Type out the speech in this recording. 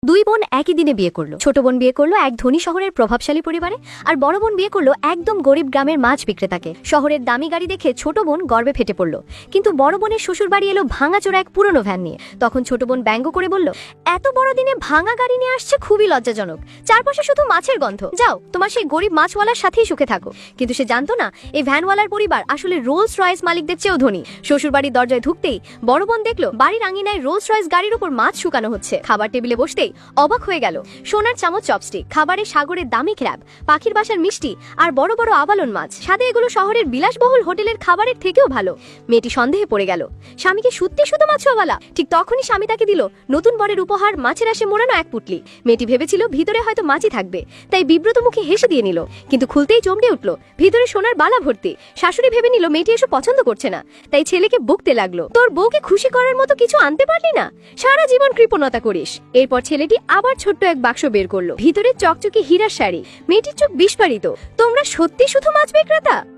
দুই বোন একই দিনে বিয়ে করলো। ছোট বোন বিয়ে করলো এক ধনী শহরের প্রভাবশালী পরিবারে, আর বড় বোন বিয়ে করলো একদম গরিব গ্রামের মাছ বিক্রেতাকে। শহরের দামি গাড়ি দেখে ছোট বোন গর্বে ফেটে পড়লো, কিন্তু বড় বোনের শ্বশুর বাড়ি এলো ভাঙাচোরা এক পুরনো ভ্যান নিয়ে। তখন ছোট বোন ব্যঙ্গ করে বলল, এত বড় দিনে ভাঙা গাড়ি নিয়ে আসছে, খুবই লজ্জাজনক। চারপাশে শুধু মাছের গন্ধ, যাও তোমার সেই গরিব মাছওয়ালার সাথেই সুখে থাকো। কিন্তু সে জানতো না, এই ভ্যানওয়ালার পরিবার আসলে রোলস রয়েস মালিকদের চেয়েও ধনী। শ্বশুর বাড়ির দরজায় ঢুকতেই বড় বোন দেখলো বাড়ির আঙিনায় রোলস রয়েস গাড়ির উপর মাছ শুকানো হচ্ছে। খাবার টেবিলে বসতেই অবাক হয়ে গেল। সোনার চামচ, চপস্টিক, খাবারের সাগরের দামি ক্র্যাব, পাখির বাসার মিষ্টি আর বড় বড় আবালন মাছ। সাথে এগুলো শহরের বিলাসবহুল হোটেলের খাবারের থেকেও ভালো। মেয়েটি সন্দেহে পড়ে গেল, স্বামীকে সত্যি শুধু মাছওয়ালা। ঠিক তখনই স্বামী তাকে দিল নতুন বরের উপহার, মাছের আশে মোড়ানো এক পুটলি। মেয়েটি ভেবেছিল ভিতরে হয়তো মাছই থাকবে, তাই বিব্রত মুখে হেসে দিয়ে নিল। কিন্তু খুলতেই চমকে উঠল, ভিতরে সোনার বালা ভর্তি। শাশুড়ি ভেবে নিল মেয়েটি এসব পছন্দ করছে না, তাই ছেলেকে বকতে লাগলো, তোর বউকে খুশি করার মতো কিছু আনতে পারলি না, সারা জীবন কৃপণতা করিস। এরপর ছেলেটি আবার ছোট্ট এক বাক্স বের করলো, ভিতরে চকচকে হীরার শাড়ি। মেয়েটির চোখ বিস্ফারিত, তোমরা সত্যি শুধু মাছ বিক্রেতা?